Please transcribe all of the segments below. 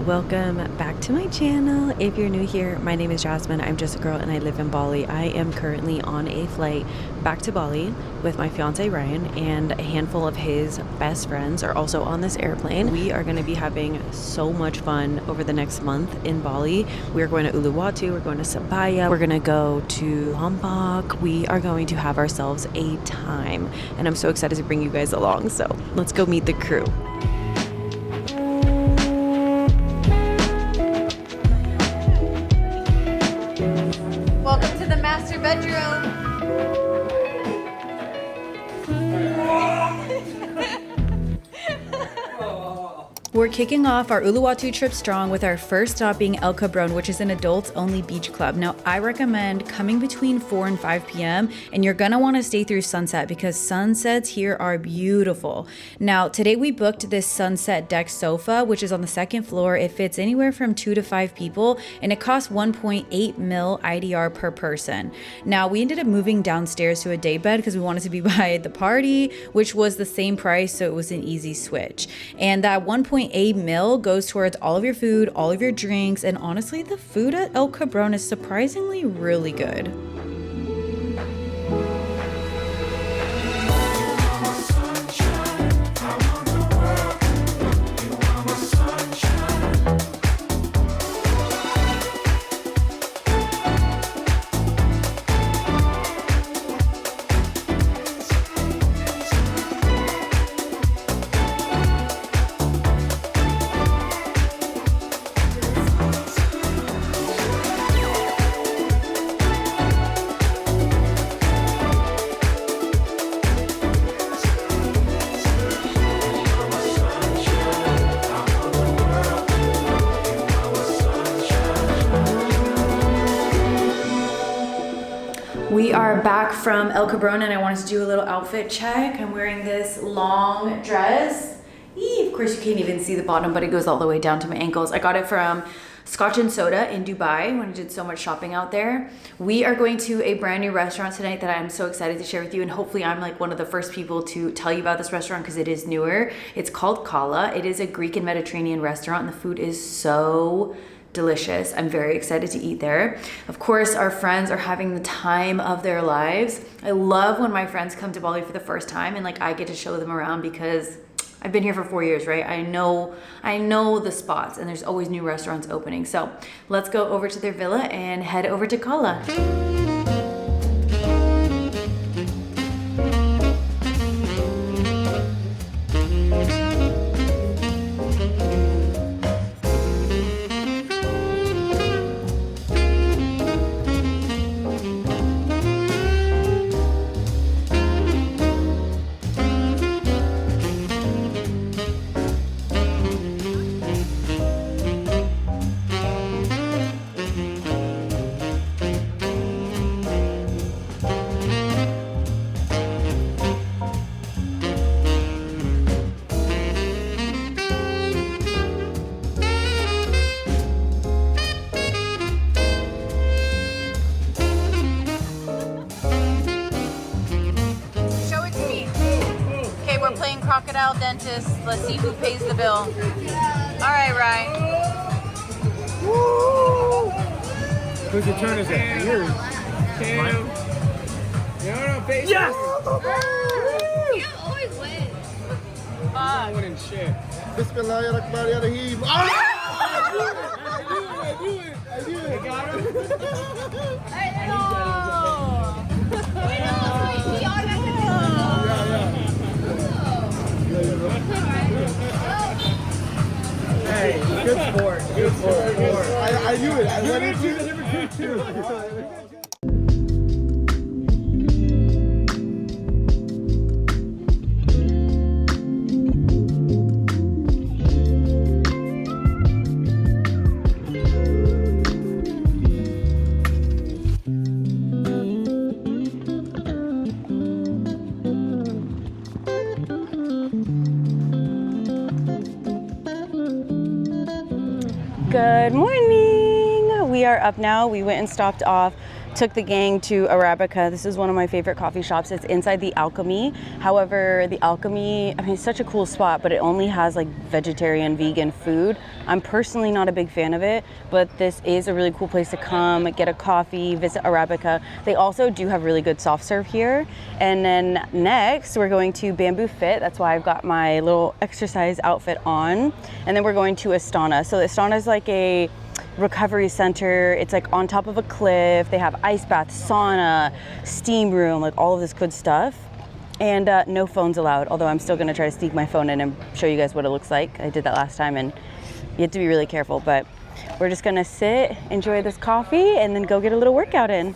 welcome back to my channel. If you're new here, my name is Jasmine. I'm just a girl and I live in Bali. I am currently on a flight back to Bali with my fiance Ryan, and a handful of his best friends are also on this airplane. We are going to be having so much fun over the next month in Bali. We are going to Uluwatu, we're going to Sabaya, we're going to go to Lombok. We are going to have ourselves a time, and I'm so excited to bring you guys along. So let's go meet the crew. Welcome to the master bedroom. We're kicking off our Uluwatu trip strong with our first stop being El Cabron, which is an adults-only beach club. Now, I recommend coming between 4 and 5 p.m. and you're gonna wanna stay through sunset because sunsets here are beautiful. Now, today we booked this sunset deck sofa, which is on the second floor. It fits anywhere from 2 to 5 people, and it costs 1.8 mil IDR per person. Now, we ended up moving downstairs to a day bed because we wanted to be by the party, which was the same price, so it was an easy switch. And that 1.8 mil goes towards all of your food, all of your drinks, and honestly, the food at El Cabron is surprisingly really good. We are back from El Cabron and I wanted to do a little outfit check. I'm wearing this long dress. Of course you can't even see the bottom, but it goes all the way down to my ankles. I got it from Scotch and Soda in Dubai when I did so much shopping out there. We are going to a brand new restaurant tonight that I'm so excited to share with you, and hopefully I'm like one of the first people to tell you about this restaurant because it is newer. It's called Kala. It is a Greek and Mediterranean restaurant and the food is so delicious. I'm very excited to eat there. Of course, our friends are having the time of their lives. I love when my friends come to Bali for the first time and like I get to show them around because I've been here for 4 years, right? I know the spots and there's always new restaurants opening. So let's go over to their villa and head over to Kala. Crocodile dentist. Let's see who pays the bill. All right, Ryan. Whose your turn is it? Yours. Cam. No, face. Yes! You always win. I'm winning shit. Bismillahirrahmanirrahim. I do it. I got him. I know. Hey, good sport. Good sport. I knew it. I let it too. Good morning. We are up now. We went and stopped off took the gang to Arabica. This is one of my favorite coffee shops. It's inside the Alchemy. However, the Alchemy, I mean, it's such a cool spot, but it only has like vegetarian, vegan food. I'm personally not a big fan of it, but this is a really cool place to come, get a coffee, visit Arabica. They also do have really good soft serve here. And then next, we're going to Bamboo Fit. That's why I've got my little exercise outfit on. And then we're going to Astana. So Astana is like a recovery center. It's like on top of a cliff. They have ice bath, sauna, steam room, like all of this good stuff. And no phones allowed, although I'm still gonna try to sneak my phone in and show you guys what it looks like. I did that last time and you have to be really careful, but we're just gonna sit, enjoy this coffee, and then go get a little workout in.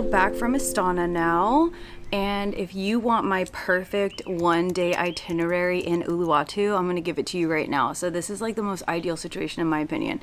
Back from Astana now, and if you want my perfect one-day itinerary in Uluwatu, I'm gonna give it to you right now. So this is like the most ideal situation in my opinion.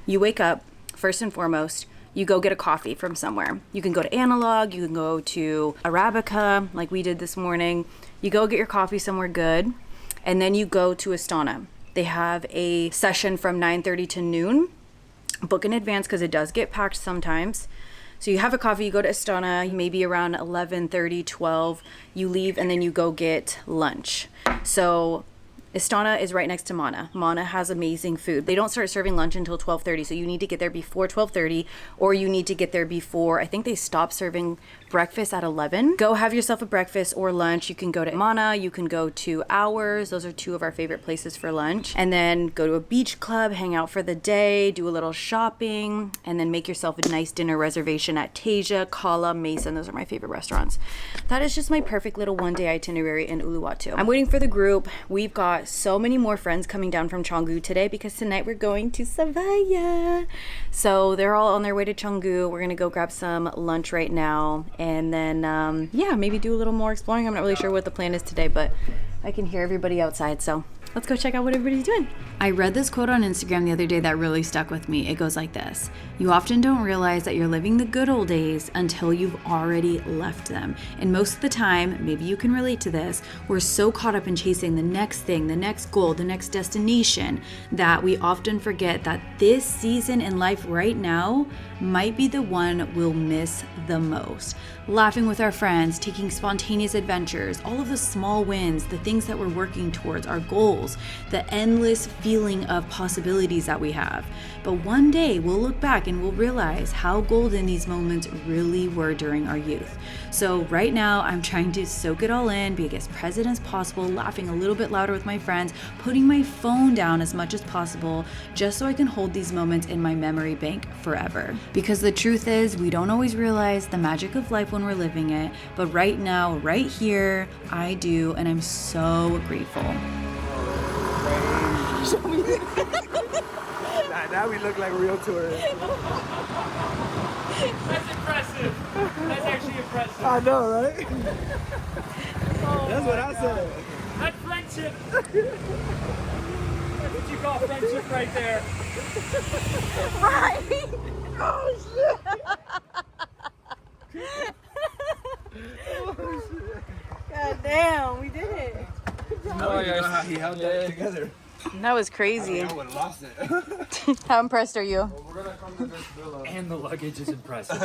You wake up, first and foremost, you go get a coffee from somewhere. You can go to Analog, you can go to Arabica like we did this morning. You go get your coffee somewhere good, and then you go to Astana. They have a session from 9:30 to noon. Book in advance because it does get packed sometimes. So you have a coffee, you go to Astana, maybe around 11:30, 12, you leave, and then you go get lunch. So Astana is right next to Mana. Mana has amazing food. They don't start serving lunch until 12:30, so you need to get there before 12:30, or you need to get there before, I think they stop serving breakfast at 11. Go have yourself a breakfast or lunch. You can go to Mana, you can go to Ours. Those are two of our favorite places for lunch. And then go to a beach club, hang out for the day, do a little shopping, and then make yourself a nice dinner reservation at Tasia, Kala, Mason. Those are my favorite restaurants. That is just my perfect little one-day itinerary in Uluwatu. I'm waiting for the group. We've got so many more friends coming down from Canggu today because tonight we're going to Savaya. So they're all on their way to Canggu. We're gonna go grab some lunch right now, and then yeah, maybe do a little more exploring. I'm not really sure what the plan is today, but I can hear everybody outside, so let's go check out what everybody's doing. I read this quote on Instagram the other day that really stuck with me. It goes like this: you often don't realize that you're living the good old days until you've already left them. And most of the time, maybe you can relate to this, we're so caught up in chasing the next thing, the next goal, the next destination, that we often forget that this season in life right now might be the one we'll miss the most. Laughing with our friends, taking spontaneous adventures, all of the small wins, the things that we're working towards, our goals, the endless feeling of possibilities that we have. But one day we'll look back and we'll realize how golden these moments really were during our youth. So right now I'm trying to soak it all in, be as present as possible, laughing a little bit louder with my friends, putting my phone down as much as possible, just so I can hold these moments in my memory bank forever. Because the truth is, we don't always realize the magic of life when we're living it, but right now, right here, I do, and I'm so grateful. Now we look like real tourists. That's impressive. That's actually impressive. I know, right? Oh, that's what I said. That's friendship. That's what you call friendship right there. Right? Oh shit! God damn, we did it. Oh, yeah, he held that together. That was crazy. I would have lost it. How impressed are you? And the luggage is impressive.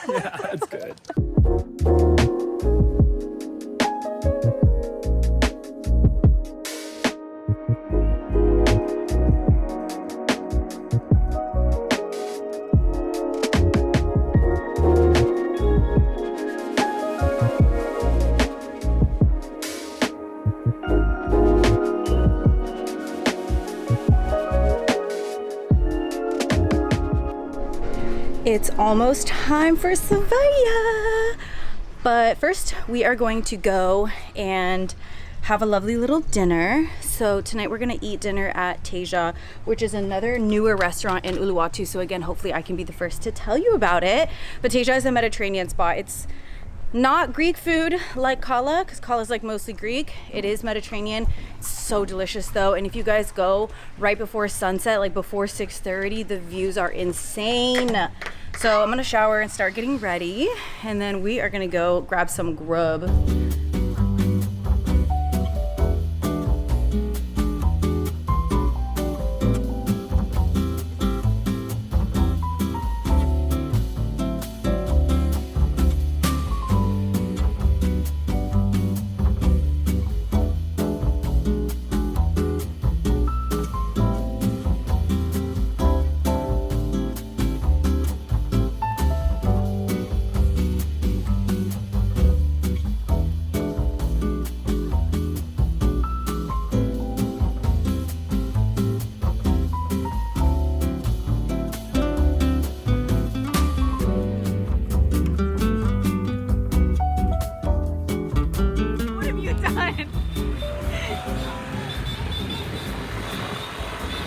Yeah, that's good. It's almost time for Sevilla. But first, we are going to go and have a lovely little dinner. So tonight we're gonna eat dinner at Teja, which is another newer restaurant in Uluwatu. So again, hopefully I can be the first to tell you about it. But Teja is a Mediterranean spot. It's not Greek food like Kala, because Kala is like mostly Greek. It is Mediterranean. It's so delicious though. And if you guys go right before sunset, like before 6:30, the views are insane. So I'm gonna shower and start getting ready, and then we are gonna go grab some grub.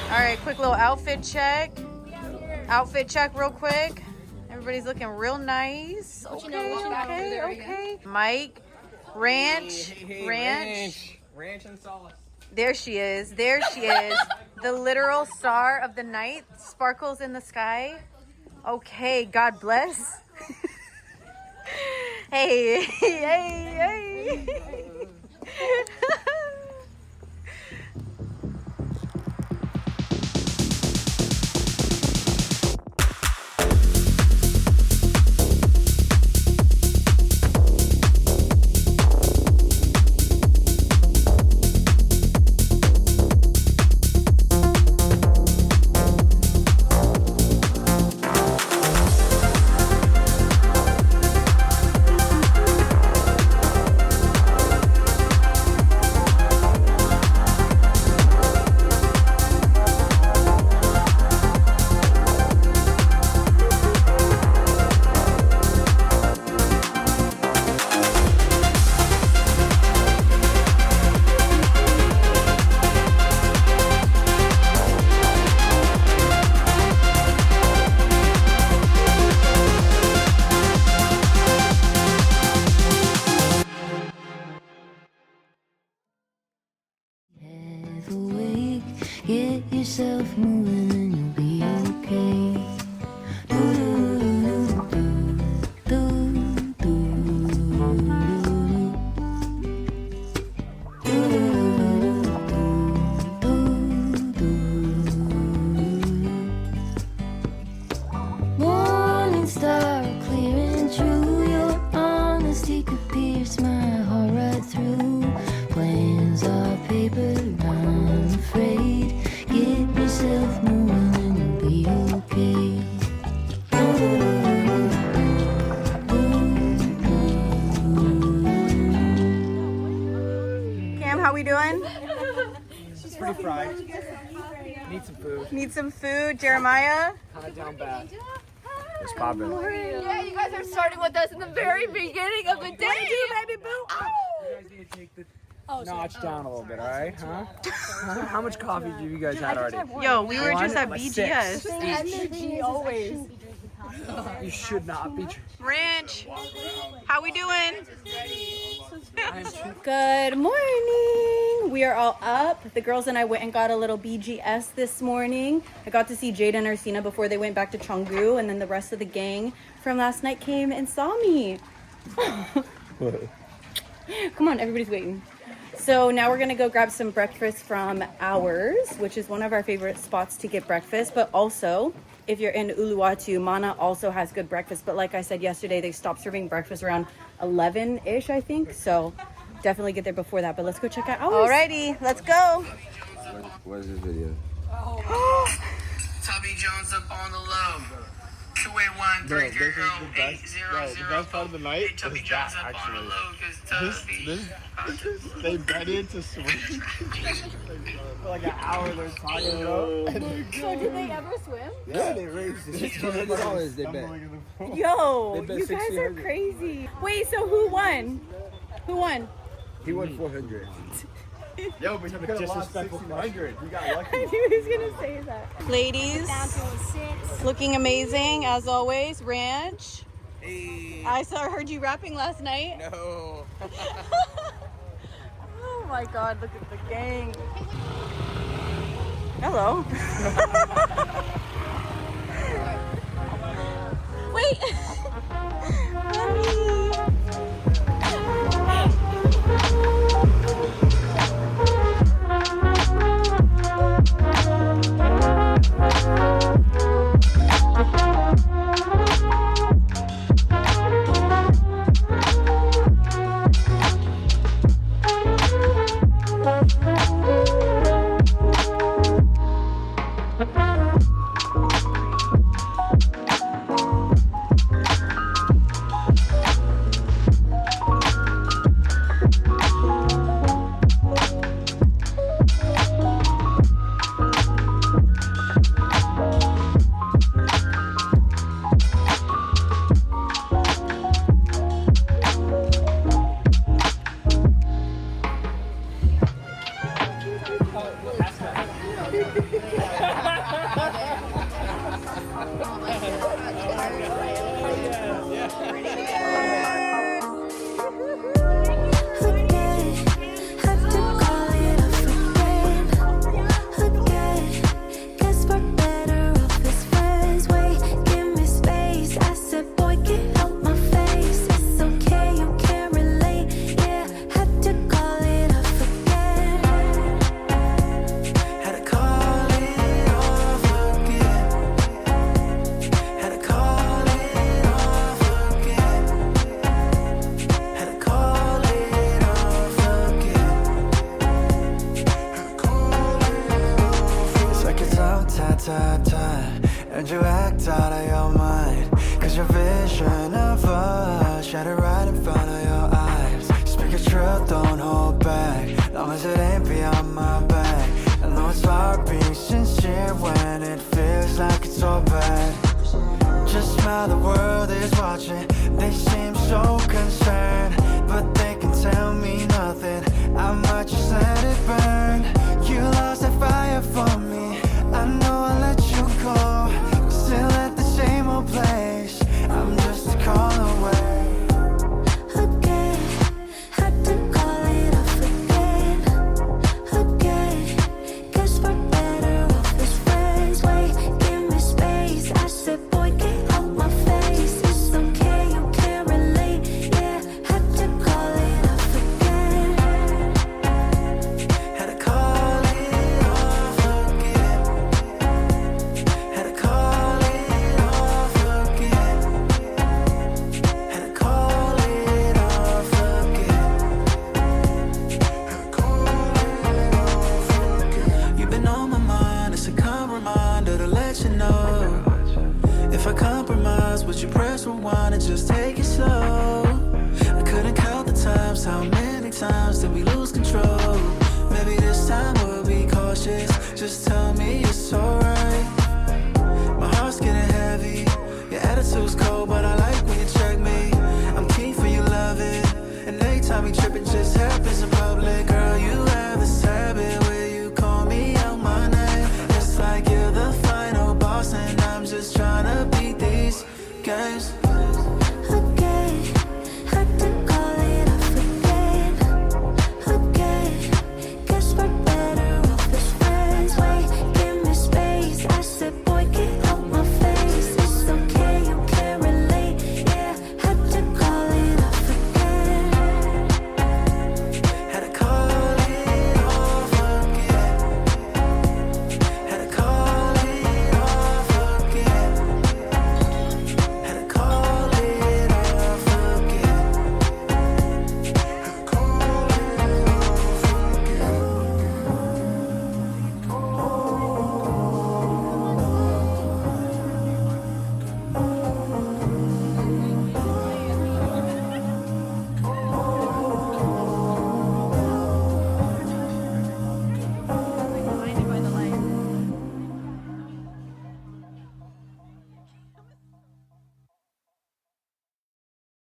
All right, quick little outfit check. Outfit check real quick. Everybody's looking real nice. Okay. Mike, ranch. Ranch and sauce. There she is. The literal star of the night. Sparkles in the sky. Okay, God bless. Hey. Get yourself moving and you'll be okay. Morning star, clear and true. Your honesty could pierce my heart right through. Plans are paper, I'm afraid. Get yourself moving and you'll be okay. Cam, how we doing? It's pretty fried. Need some food. Jeremiah? Kind of down bad. It's popping. Yeah, you guys are starting with us in the very beginning of the day, baby boo. You guys need to take the notch down a little bit, all right? Huh? How much coffee have you guys had already? Yo, we were just at Like BGS. 6. Energy always. You should not be. Ranch, how we doing? I am too. Good morning. We are all up. The girls and I went and got a little BGS this morning. I got to see Jade and Ursina before they went back to Cheonggu, and then the rest of the gang from last night came and saw me. Come on, everybody's waiting. So now we're gonna go grab some breakfast from Ours, which is one of our favorite spots to get breakfast. But also, if you're in Uluwatu, Mana also has good breakfast. But like I said yesterday, they stopped serving breakfast around 11-ish, I think. So definitely get there before that. But let's go check out Ours. Alrighty, let's go. What is this video? Tubby Jones up on the low. 281 Bro, this is the best part of the night is that actually. They bet into swim for like an hour. They're talking, bro. So did they ever swim? Yeah, they raised it. $200 they bet. Yo, bet you guys are 1,600. crazy. Wait, so who won? Who won? He won 400. Yo, but you could have lost 1,600. You got lucky. I knew he was gonna say that. Ladies, looking amazing as always. Ranch. Hey. I heard you rapping last night. No. Oh my God, look at the gang. Hello. Wait. And you act out of your mind, 'cause your vision of us shattered right in front of your eyes. Speak your truth, don't hold back, long as it ain't behind my back. I know it's hard being sincere when it feels like it's so bad. Just smile, the world is watching. They seem so concerned, but they can tell me nothing. I might just let it burn. You lost that fire for me, I know I let you go. Still at the same old place, I'm just a call away. Again, had to call it off again. Again, guess we're better off as friends. Wait, give me space. I said, boy, get out my face. It's okay, you can't relate. Yeah, had to call it off again. Had to call it off again. Had to call it off again. Had to call it off again. You've been on my mind, it's a calm reminder to let you know. If I compromise, would you press rewind and just take it slow? I couldn't count the times, how many times did we lose control? Maybe this time we'll be cautious, just tell me it's alright. My heart's getting heavy, your attitude's cold, but I like when you check me. I'm keen for you loving, and anytime you tripping, just